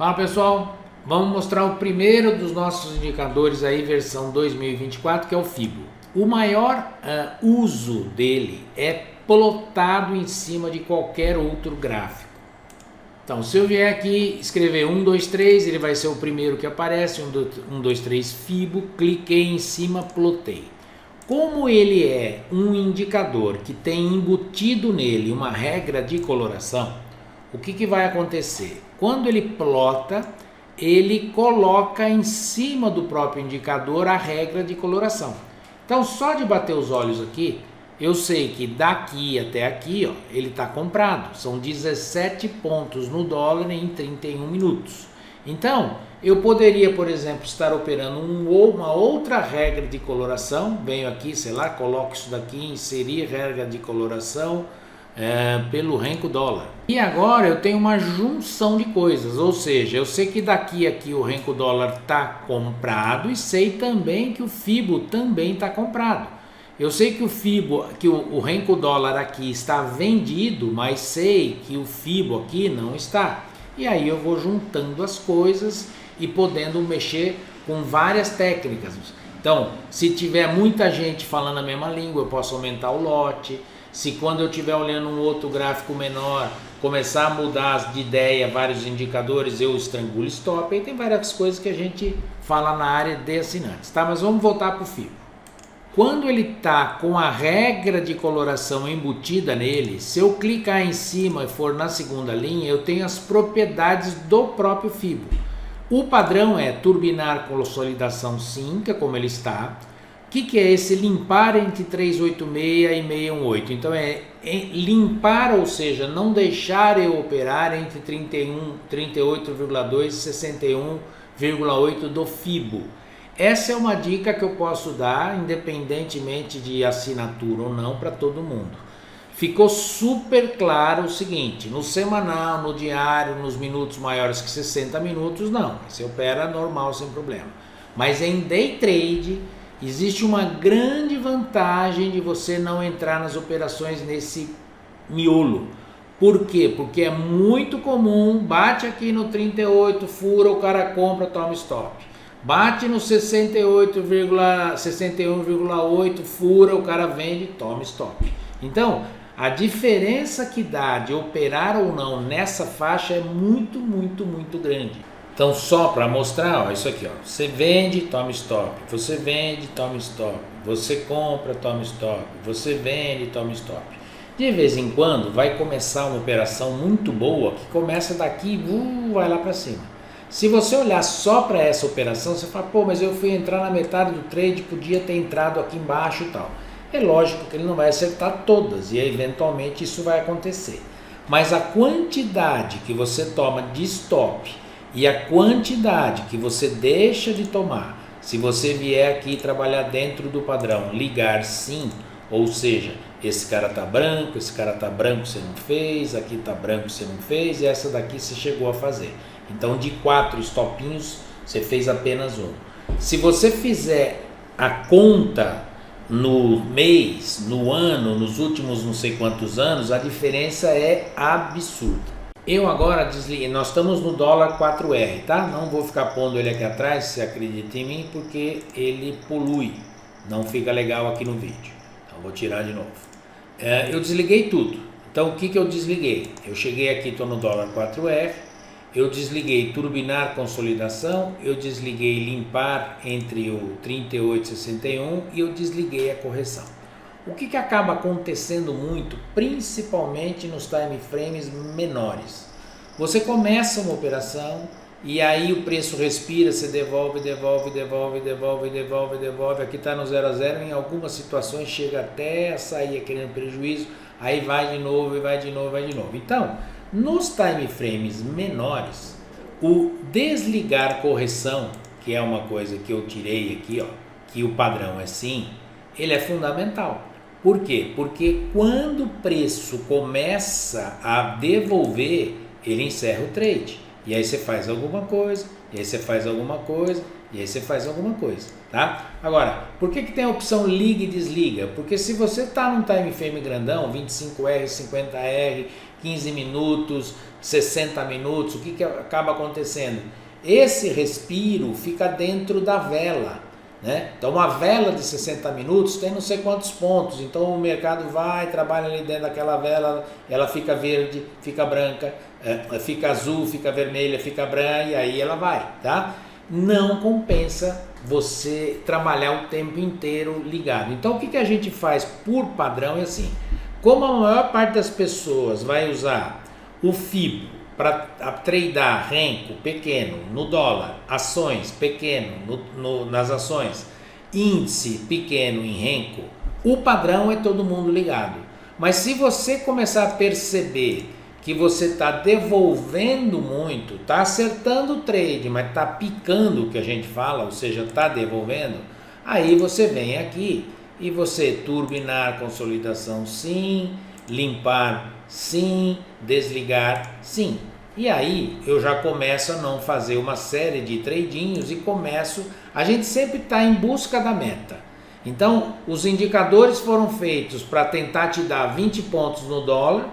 Fala pessoal, vamos mostrar o primeiro dos nossos indicadores aí, versão 2024, que é o FIBO. O maior uso dele é plotado em cima de qualquer outro gráfico. Então, se eu vier aqui escrever 1, 2, 3, ele vai ser o primeiro que aparece, 1, 2, 3 FIBO, cliquei em cima, plotei. Como ele é um indicador que tem embutido nele uma regra de coloração, o que vai acontecer? Quando ele plota, ele coloca em cima do próprio indicador a regra de coloração. Então, só de bater os olhos aqui, eu sei que daqui até aqui, ó, ele está comprado. São 17 pontos no dólar em 31 minutos. Então, eu poderia, por exemplo, estar operando uma outra regra de coloração. Venho aqui, sei lá, coloco isso daqui, inserir regra de coloração pelo Renko dólar. E agora eu tenho uma junção de coisas, ou seja, eu sei que daqui aqui o Renko dólar está comprado e sei também que o FIBO também está comprado. Eu sei que o FIBO, que o Renko dólar aqui está vendido, mas sei que o FIBO aqui não está. E aí eu vou juntando as coisas e podendo mexer com várias técnicas. Então, se tiver muita gente falando a mesma língua, eu posso aumentar o lote. Se quando eu estiver olhando um outro gráfico menor, começar a mudar de ideia vários indicadores, eu estrangulo stop. Aí tem várias coisas que a gente fala na área de assinantes, tá? Mas vamos voltar para o FIBO. Quando ele está com a regra de coloração embutida nele, se eu clicar em cima e for na segunda linha, eu tenho as propriedades do próprio FIBO. O padrão é turbinar consolidação sim, que é como ele está. O que é esse limpar entre 386 e 618? Então é limpar, ou seja, não deixar eu operar entre 38,2 e 61,8 do FIBO. Essa é uma dica que eu posso dar, independentemente de assinatura ou não, para todo mundo. Ficou super claro o seguinte: no semanal, no diário, nos minutos maiores que 60 minutos, não. Você opera normal, sem problema. Mas em day trade, existe uma grande vantagem de você não entrar nas operações nesse miolo. Por quê? Porque é muito comum, bate aqui no 38, fura, o cara compra, toma stop. Bate no 61,8, fura, o cara vende, toma stop. Então, a diferença que dá de operar ou não nessa faixa é muito, muito, muito grande. Então, só para mostrar, ó, isso aqui, ó, você vende, toma stop, você vende, toma stop, você compra, toma stop, você vende, toma stop. De vez em quando vai começar uma operação muito boa que começa daqui e vai lá para cima. Se você olhar só para essa operação, você fala, pô, mas eu fui entrar na metade do trade, podia ter entrado aqui embaixo e tal. É lógico que ele não vai acertar todas e eventualmente isso vai acontecer. Mas a quantidade que você toma de stop e a quantidade que você deixa de tomar, se você vier aqui trabalhar dentro do padrão, ligar sim, ou seja, esse cara tá branco, esse cara tá branco, você não fez, aqui tá branco, você não fez, e essa daqui você chegou a fazer. Então, de 4 stopinhos, você fez apenas um. Se você fizer a conta no mês, no ano, nos últimos não sei quantos anos, a diferença é absurda. Eu agora desliguei, nós estamos no dólar 4R, tá? Não vou ficar pondo ele aqui atrás, se acredita em mim, porque ele polui. Não fica legal aqui no vídeo. Então, vou tirar de novo. Eu desliguei tudo. Então, o que eu desliguei? Eu cheguei aqui, estou no dólar 4R. Eu desliguei turbinar consolidação, eu desliguei limpar entre o 38 e 61 e eu desliguei a correção. O que acaba acontecendo muito, principalmente nos time frames menores? Você começa uma operação e aí o preço respira, você devolve, aqui está no 0 a 0, em algumas situações chega até a sair querendo prejuízo, aí vai de novo, vai de novo. Então, nos time frames menores, o desligar correção, que é uma coisa que eu tirei aqui, ó, que o padrão é sim, ele é fundamental. Por quê? Porque quando o preço começa a devolver, ele encerra o trade. E aí você faz alguma coisa, e aí você faz alguma coisa, e aí você faz alguma coisa, tá? Agora, por que tem a opção liga e desliga? Porque se você está num time frame grandão, 25R, 50R, 15 minutos, 60 minutos, o que acaba acontecendo? Esse respiro fica dentro da vela, né? Então uma vela de 60 minutos tem não sei quantos pontos, então o mercado vai, trabalha ali dentro daquela vela, ela fica verde, fica branca, fica azul, fica vermelha, fica branca e aí ela vai, tá? Não compensa você trabalhar o tempo inteiro ligado. Então o que a gente faz por padrão é assim, como a maior parte das pessoas vai usar o FIBO para tradear renko pequeno no dólar, ações pequeno nas ações, índice pequeno em renko, o padrão é todo mundo ligado. Mas se você começar a perceber que você está devolvendo muito, está acertando o trade, mas está picando o que a gente fala, ou seja, está devolvendo, aí você vem aqui e você turbinar consolidação sim, limpar sim, desligar sim. E aí eu já começo a não fazer uma série de tradinhos e começo, a gente sempre está em busca da meta. Então os indicadores foram feitos para tentar te dar 20 pontos no dólar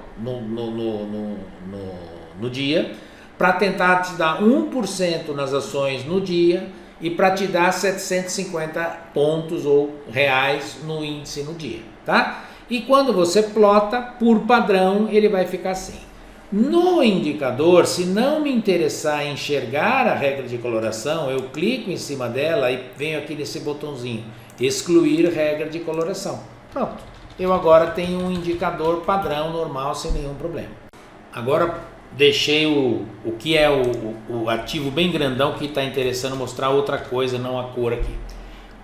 no dia, para tentar te dar 1% nas ações no dia e para te dar 750 pontos ou reais no índice no dia, tá? E quando você plota, por padrão, ele vai ficar assim. No indicador, se não me interessar em enxergar a regra de coloração, eu clico em cima dela e venho aqui nesse botãozinho, excluir regra de coloração. Pronto, eu agora tenho um indicador padrão, normal, sem nenhum problema. Agora deixei o que é o ativo bem grandão que está interessando mostrar outra coisa, não a cor aqui.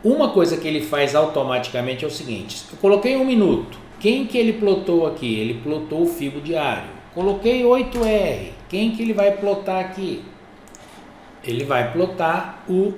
Uma coisa que ele faz automaticamente é o seguinte, eu coloquei 1 minuto, quem que ele plotou aqui? Ele plotou o FIBO diário. Coloquei 8R, quem que ele vai plotar aqui? Ele vai plotar o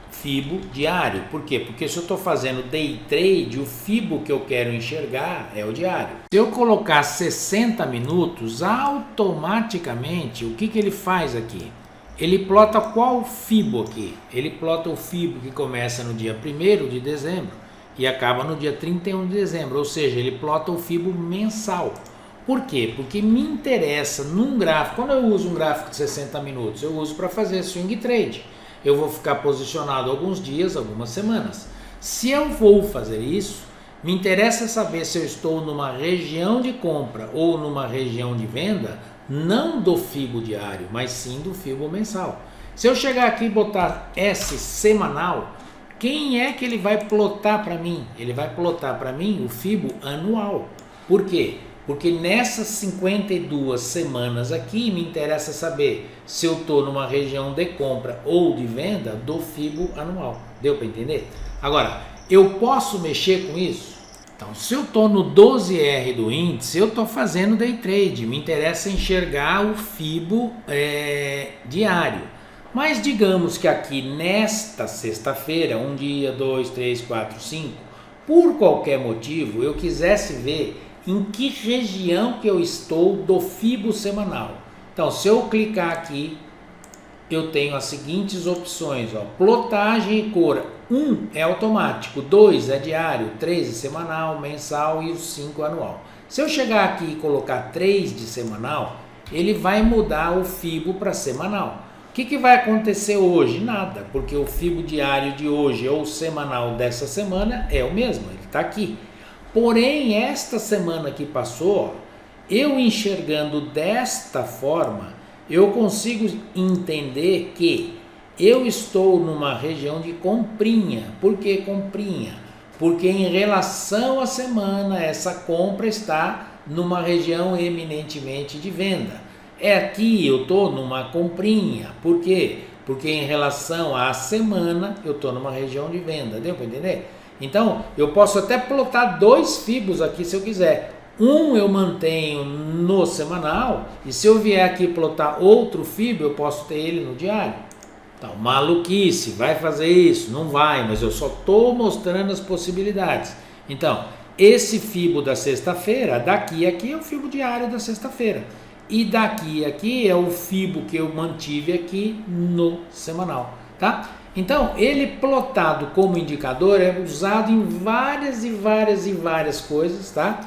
FIBO diário. Por quê? Porque se eu estou fazendo day trade, o FIBO que eu quero enxergar é o diário. Se eu colocar 60 minutos, automaticamente, o que ele faz aqui? Ele plota qual FIBO aqui? Ele plota o FIBO que começa no dia 1º de dezembro e acaba no dia 31 de dezembro, ou seja, ele plota o FIBO mensal. Por quê? Porque me interessa num gráfico, quando eu uso um gráfico de 60 minutos, eu uso para fazer swing trade. Eu vou ficar posicionado alguns dias, algumas semanas. Se eu vou fazer isso, me interessa saber se eu estou numa região de compra ou numa região de venda, não do FIBO diário, mas sim do FIBO mensal. Se eu chegar aqui e botar S semanal, quem é que ele vai plotar para mim? Ele vai plotar para mim o FIBO anual. Por quê? Porque nessas 52 semanas aqui me interessa saber se eu estou numa região de compra ou de venda do FIBO anual. Deu para entender? Agora, eu posso mexer com isso? Então, se eu estou no 12R do índice, eu estou fazendo day trade. Me interessa enxergar o FIBO diário. Mas digamos que aqui nesta sexta-feira, 1 dia, 2, 3, 4, 5, por qualquer motivo, eu quisesse ver em que região que eu estou do FIBO semanal. Então, se eu clicar aqui, eu tenho as seguintes opções, ó, plotagem e cor. 1 é automático, 2 é diário, 3 é semanal, mensal e o 5 anual. Se eu chegar aqui e colocar 3 de semanal, ele vai mudar o FIBO para semanal. O que vai acontecer hoje? Nada, porque o FIBO diário de hoje ou semanal dessa semana é o mesmo, ele está aqui. Porém, esta semana que passou, eu enxergando desta forma, eu consigo entender que eu estou numa região de comprinha. Por que comprinha? Porque em relação à semana, essa compra está numa região eminentemente de venda. Aqui eu estou numa comprinha. Por quê? Porque em relação à semana, eu estou numa região de venda. Deu para entender? Então, eu posso até plotar 2 FIBOs aqui se eu quiser. Um eu mantenho no semanal e se eu vier aqui plotar outro FIBO, eu posso ter ele no diário. Então, maluquice, vai fazer isso? Não vai, mas eu só estou mostrando as possibilidades. Então, esse FIBO da sexta-feira, daqui aqui é o FIBO diário da sexta-feira. E daqui aqui é o FIBO que eu mantive aqui no semanal, tá? Então, ele plotado como indicador é usado em várias coisas, tá?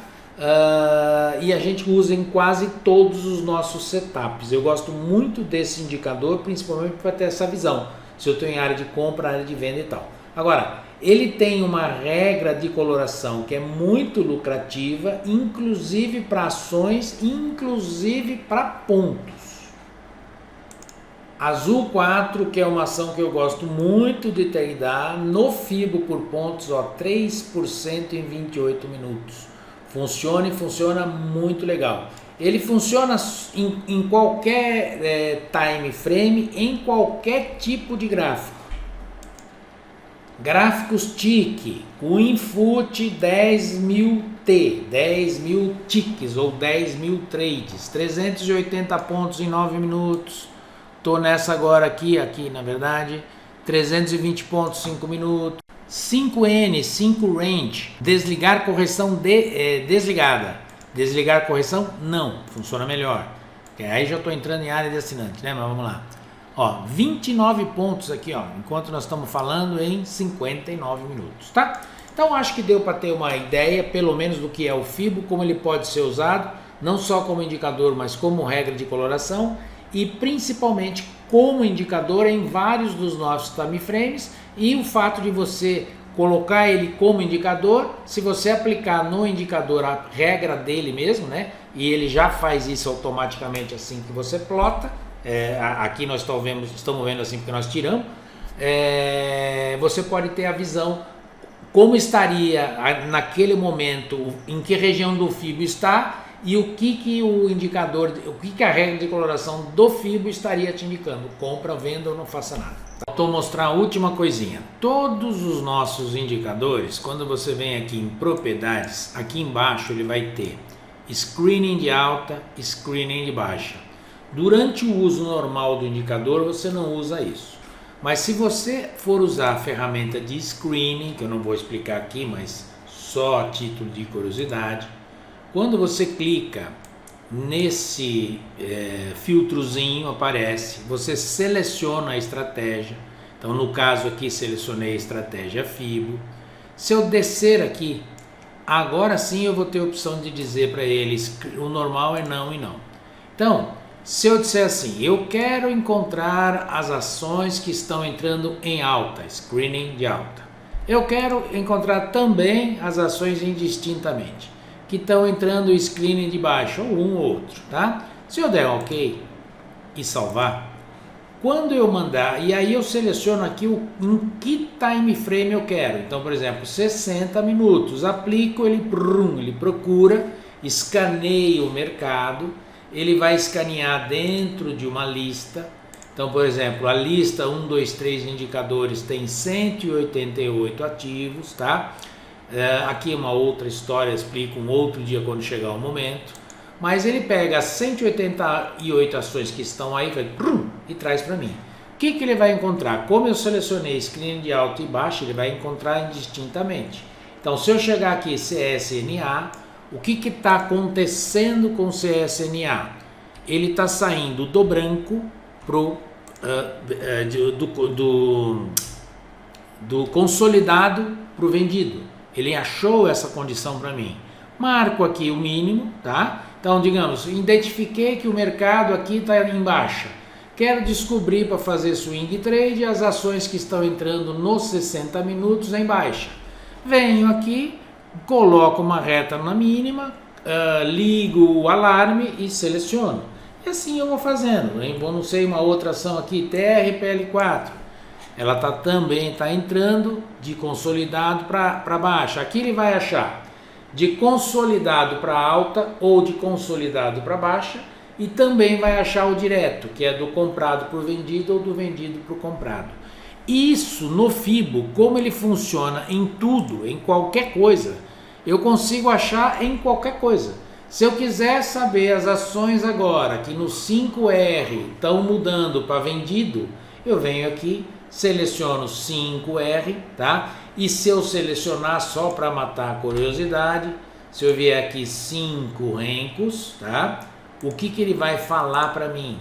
e a gente usa em quase todos os nossos setups. Eu gosto muito desse indicador, principalmente para ter essa visão, se eu estou em área de compra, área de venda e tal. Agora, ele tem uma regra de coloração que é muito lucrativa, inclusive para ações, inclusive para pontos. Azul 4, que é uma ação que eu gosto muito de dar no FIBO por pontos, ó, 3% em 28 minutos. Funciona e funciona muito legal. Ele funciona em qualquer time frame, em qualquer tipo de gráfico. Gráficos TIC, WinFoot 10.000T, 10.000 ticks ou 10.000 trades, 380 pontos em 9 minutos. Estou nessa agora aqui na verdade, 320 pontos, 5 minutos. 5N, 5 range, desligar correção desligada. Desligar correção não, funciona melhor. Aí já estou entrando em área de assinante, né? Mas vamos lá. Ó, 29 pontos aqui, ó, enquanto nós estamos falando em 59 minutos, tá? Então acho que deu para ter uma ideia, pelo menos do que é o FIBO, como ele pode ser usado, não só como indicador, mas como regra de coloração e principalmente como indicador em vários dos nossos time frames, e o fato de você colocar ele como indicador, se você aplicar no indicador a regra dele mesmo, né? E ele já faz isso automaticamente assim que você plota. Aqui nós estamos vendo assim porque nós tiramos. Você pode ter a visão como estaria naquele momento, em que região do FIBO está e o que o indicador, o que a regra de coloração do FIBO estaria te indicando, compra, venda ou não faça nada. Vou mostrar a última coisinha. Todos os nossos indicadores, quando você vem aqui em propriedades, aqui embaixo ele vai ter screening de alta, screening de baixa. Durante o uso normal do indicador você não usa isso, mas se você for usar a ferramenta de screening, que eu não vou explicar aqui, mas só a título de curiosidade, quando você clica nesse filtrozinho aparece, você seleciona a estratégia. Então no caso aqui selecionei a estratégia FIBO. Se eu descer aqui, agora sim eu vou ter a opção de dizer para eles o normal é não e não. Então se eu disser assim, eu quero encontrar as ações que estão entrando em alta, screening de alta. Eu quero encontrar também as ações indistintamente, que estão entrando em screening de baixa, ou um ou outro, tá? Se eu der OK e salvar, quando eu mandar, e aí eu seleciono aqui em que time frame eu quero. Então, por exemplo, 60 minutos, aplico, ele procura, escaneia o mercado, ele vai escanear dentro de uma lista. Então, por exemplo, a lista 1, 2, 3 indicadores tem 188 ativos, tá? Aqui uma outra história, explico um outro dia quando chegar o momento. Mas ele pega as 188 ações que estão aí e traz para mim. O que ele vai encontrar? Como eu selecionei screening de alta e baixa, ele vai encontrar indistintamente. Então, se eu chegar aqui CSNA, o que está acontecendo com o CSNA? Ele está saindo do branco do consolidado para o vendido. Ele achou essa condição para mim. Marco aqui o mínimo, tá? Então, digamos, identifiquei que o mercado aqui está em baixa. Quero descobrir para fazer swing trade as ações que estão entrando nos 60 minutos em baixa. Venho aqui, coloco uma reta na mínima, ligo o alarme e seleciono. E assim eu vou fazendo. Não sei, uma outra ação aqui, TRPL4. Ela também está entrando de consolidado para baixa. Aqui ele vai achar de consolidado para alta ou de consolidado para baixa, e também vai achar o direto, que é do comprado por vendido ou do vendido para o comprado. Isso no FIBO, como ele funciona em tudo, em qualquer coisa, eu consigo achar em qualquer coisa. Se eu quiser saber as ações agora que no 5R estão mudando para vendido, eu venho aqui, seleciono 5R, tá? E se eu selecionar só para matar a curiosidade, se eu vier aqui 5 Rencos, tá? O que ele vai falar para mim?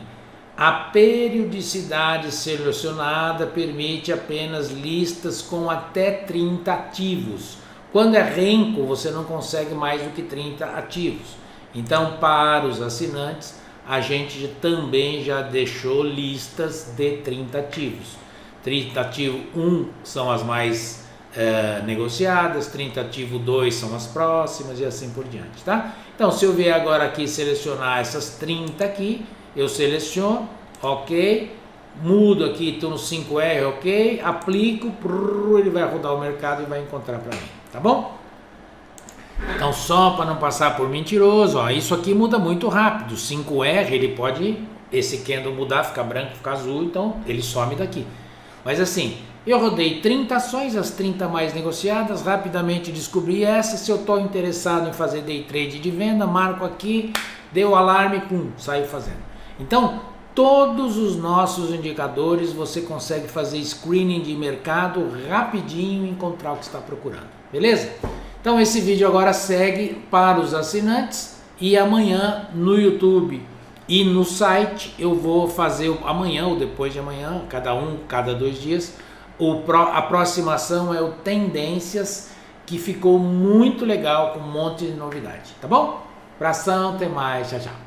A periodicidade selecionada permite apenas listas com até 30 ativos. Quando é renco, você não consegue mais do que 30 ativos. Então, para os assinantes, a gente também já deixou listas de 30 ativos. 30 ativo 1 são as mais negociadas, 30 ativo 2 são as próximas e assim por diante, tá? Então, se eu vier agora aqui selecionar essas 30 aqui, eu seleciono, ok, mudo aqui, estou no 5R, ok, aplico, ele vai rodar o mercado e vai encontrar para mim, tá bom? Então, só para não passar por mentiroso, ó, isso aqui muda muito rápido. 5R, ele pode, esse candle mudar, ficar branco, ficar azul, então ele some daqui. Mas assim, eu rodei 30 ações, as 30 mais negociadas, rapidamente descobri essa. Se eu estou interessado em fazer day trade de venda, marco aqui, deu o alarme, pum, saio fazendo. Então, todos os nossos indicadores você consegue fazer screening de mercado rapidinho e encontrar o que está procurando, beleza? Então esse vídeo agora segue para os assinantes e amanhã no YouTube e no site eu vou fazer amanhã ou depois de amanhã, cada 2 dias, a aproximação é o Tendências, que ficou muito legal com um monte de novidade, tá bom? Abração, até mais, tchau, tchau.